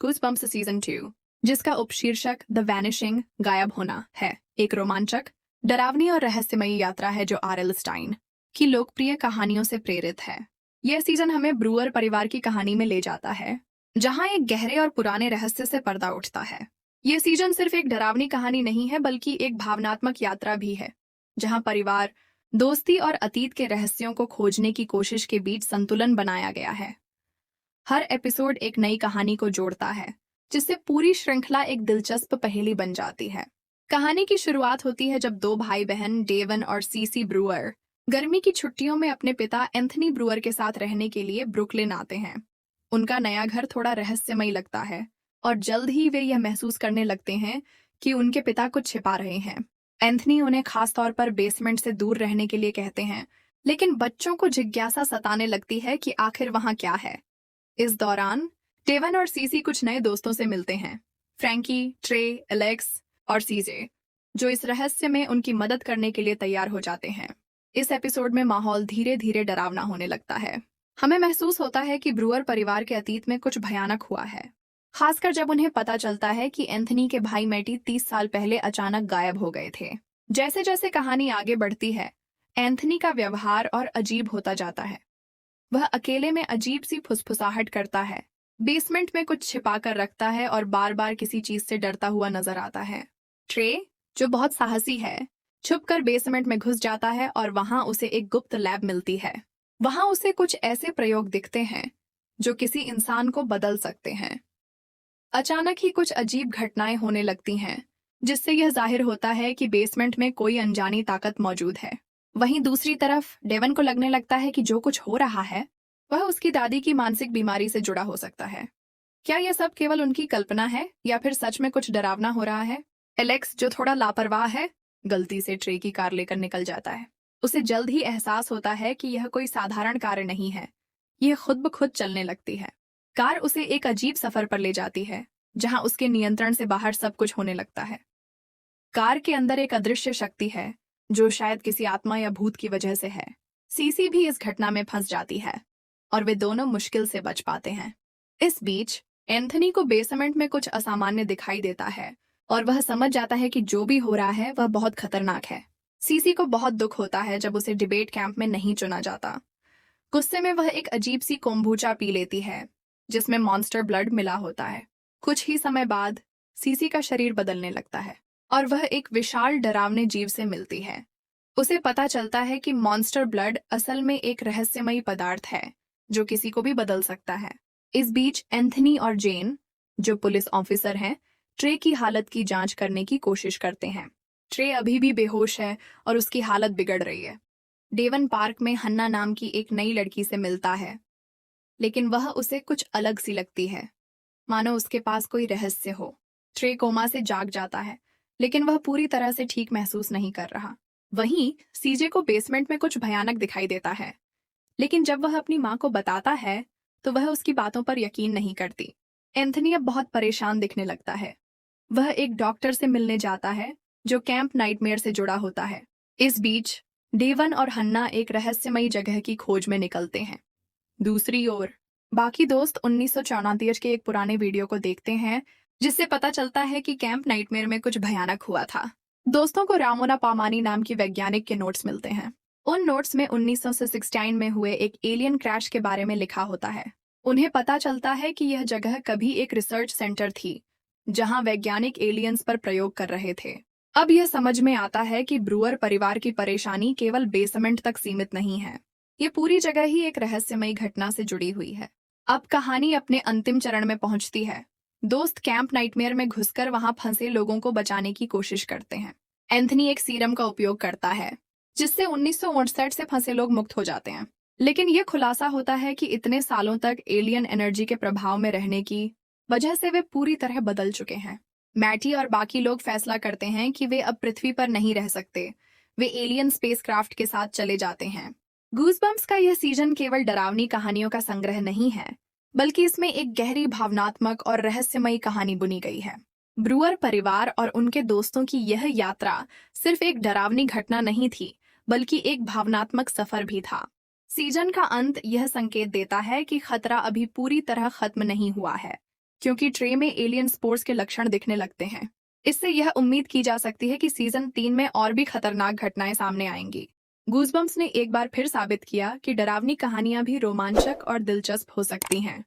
Goosebumps season 2, जिसका उपशीर्षक the vanishing गायब होना है, एक रोमांचक, डरावनी और रहस्यमयी यात्रा है जो आर.एल. स्टाइन की लोकप्रिय कहानियों से प्रेरित है। यह सीजन हमें ब्रूअर परिवार की कहानी में ले जाता है, जहां एक गहरे और पुराने रहस्य से पर्दा उठता है। यह सीजन सिर्फ एक डरावनी कहानी नहीं है, बल्कि एक भावनात्मक यात्रा भी है, जहां परिवार, दोस्ती और अतीत के रहस्यों को खोजने की कोशिश के बीच संतुलन बनाया गया है। हर एपिसोड एक नई कहानी को जोड़ता है, जिससे पूरी श्रृंखला एक दिलचस्प पहेली बन जाती है। कहानी की शुरुआत होती है जब दो भाई बहन डेवन और सीसी ब्रूअर गर्मी की छुट्टियों में अपने पिता एंथनी ब्रूअर के साथ रहने के लिए ब्रुकलिन आते हैं। उनका नया घर थोड़ा रहस्यमयी लगता है और जल्द ही वे यह महसूस करने लगते हैं कि उनके पिता कुछ छिपा रहे हैं। एंथनी उन्हें खास तौर पर बेसमेंट से दूर रहने के लिए कहते हैं, लेकिन बच्चों को जिज्ञासा सताने लगती है कि आखिर वहां क्या है। इस दौरान डेवन और सीसी कुछ नए दोस्तों से मिलते हैं, फ्रैंकी, ट्रे, एलेक्स और सीजे, जो इस रहस्य में उनकी मदद करने के लिए तैयार हो जाते हैं। इस एपिसोड में माहौल धीरे धीरे डरावना होने लगता है। हमें महसूस होता है कि ब्रूअर परिवार के अतीत में कुछ भयानक हुआ है, खासकर जब उन्हें पता चलता है कि एंथनी के भाई मैटी 30 साल पहले अचानक गायब हो गए थे। जैसे जैसे कहानी आगे बढ़ती है, एंथनी का व्यवहार और अजीब होता जाता है। वह अकेले में अजीब सी फुसफुसाहट करता है, बेसमेंट में कुछ छिपा कर रखता है और बार बार किसी चीज से डरता हुआ नजर आता है। ट्रे, जो बहुत साहसी है, छुपकर बेसमेंट में घुस जाता है और वहां उसे एक गुप्त लैब मिलती है। वहां उसे कुछ ऐसे प्रयोग दिखते हैं जो किसी इंसान को बदल सकते हैं। अचानक ही कुछ अजीब घटनाएं होने लगती हैं, जिससे यह जाहिर होता है कि बेसमेंट में कोई अनजानी ताकत मौजूद है। वहीं दूसरी तरफ डेवन को लगने लगता है कि जो कुछ हो रहा है वह उसकी दादी की मानसिक बीमारी से जुड़ा हो सकता है। क्या यह सब केवल उनकी कल्पना है या फिर सच में कुछ डरावना हो रहा है? एलेक्स, जो थोड़ा लापरवाह है, गलती से ट्रे की कार लेकर निकल जाता है। उसे जल्द ही एहसास होता है कि यह कोई साधारण कार नहीं है, यह खुद ब खुद चलने लगती है। कार उसे एक अजीब सफर पर ले जाती है, जहां उसके नियंत्रण से बाहर सब कुछ होने लगता है। कार के अंदर एक अदृश्य शक्ति है, जो शायद किसी आत्मा या भूत की वजह से है। सीसी भी इस घटना में फंस जाती है और वे दोनों मुश्किल से बच पाते हैं। इस बीच एंथनी को बेसमेंट में कुछ असामान्य दिखाई देता है और वह समझ जाता है कि जो भी हो रहा है वह बहुत खतरनाक है। सीसी को बहुत दुख होता है जब उसे डिबेट कैंप में नहीं चुना जाता। गुस्से में वह एक अजीब सी कोम्बुचा पी लेती है, जिसमें मॉन्स्टर ब्लड मिला होता है। कुछ ही समय बाद सीसी का शरीर बदलने लगता है और वह एक विशाल डरावने जीव से मिलती है। उसे पता चलता है कि मॉन्स्टर ब्लड असल में एक रहस्यमयी पदार्थ है जो किसी को भी बदल सकता है। इस बीच एंथनी और जेन, जो पुलिस ऑफिसर हैं, ट्रे की हालत की जांच करने की कोशिश करते हैं। ट्रे अभी भी बेहोश है और उसकी हालत बिगड़ रही है। डेवन पार्क में हन्ना नाम की एक नई लड़की से मिलता है, लेकिन वह उसे कुछ अलग सी लगती है, मानो उसके पास कोई रहस्य हो। ट्रे कोमा से जाग जाता है, लेकिन वह पूरी तरह से ठीक महसूस नहीं कर रहा। वहीं सीजे को बेसमेंट में कुछ भयानक दिखाई देता है, लेकिन जब वह अपनी माँ को बताता है तो वह उसकी बातों पर यकीन नहीं करती। एंथनी अब बहुत परेशान दिखने लगता है। वह एक डॉक्टर से मिलने जाता है जो कैंप नाइटमेयर से जुड़ा होता है। इस बीच डेवन और हन्ना एक रहस्यमयी जगह की खोज में निकलते हैं। दूसरी ओर बाकी दोस्त 1994 के एक पुराने वीडियो को देखते हैं, जिससे पता चलता है कि कैंप नाइटमेयर में कुछ भयानक हुआ था। दोस्तों को रामोना पामानी नाम की वैज्ञानिक के नोट्स मिलते हैं। उन नोट्स में 1969 में हुए एक एलियन क्रैश के बारे में लिखा होता है। उन्हें पता चलता है कि यह जगह कभी एक रिसर्च सेंटर थी, जहां वैज्ञानिक एलियंस पर प्रयोग कर रहे थे। अब यह समझ में आता है कि ब्रूअर परिवार की परेशानी केवल बेसमेंट तक सीमित नहीं है, ये पूरी जगह ही एक रहस्यमयी घटना से जुड़ी हुई है। अब कहानी अपने अंतिम चरण में पहुंचती है। दोस्त कैंप नाइटमेयर में घुसकर वहां फंसे लोगों को बचाने की कोशिश करते हैं। एंथनी एक सीरम का उपयोग करता है, जिससे 1968 से फंसे लोग मुक्त हो जाते हैं। लेकिन यह खुलासा होता है कि इतने सालों तक एलियन एनर्जी के प्रभाव में रहने की वजह से वे पूरी तरह बदल चुके हैं। मैटी और बाकी लोग फैसला करते हैं कि वे अब पृथ्वी पर नहीं रह सकते। वे एलियन स्पेसक्राफ्ट के साथ चले जाते हैं। गूज़बम्प्स का यह सीजन केवल डरावनी कहानियों का संग्रह नहीं है, बल्कि इसमें एक गहरी भावनात्मक और रहस्यमयी कहानी बुनी गई है। ब्रूअर परिवार और उनके दोस्तों की यह यात्रा सिर्फ एक डरावनी घटना नहीं थी, बल्कि एक भावनात्मक सफर भी था। सीजन का अंत यह संकेत देता है कि खतरा अभी पूरी तरह खत्म नहीं हुआ है। क्योंकि ट्रे में एलियन स्पोर्स के लक्षण दिखने लगते हैं। इससे यह उम्मीद की जा सकती है कि सीजन 3 में और भी खतरनाक घटनाएं सामने आएंगी। गूज़बम्प्स ने एक बार फिर साबित किया कि डरावनी कहानियां भी रोमांचक और दिलचस्प हो सकती हैं।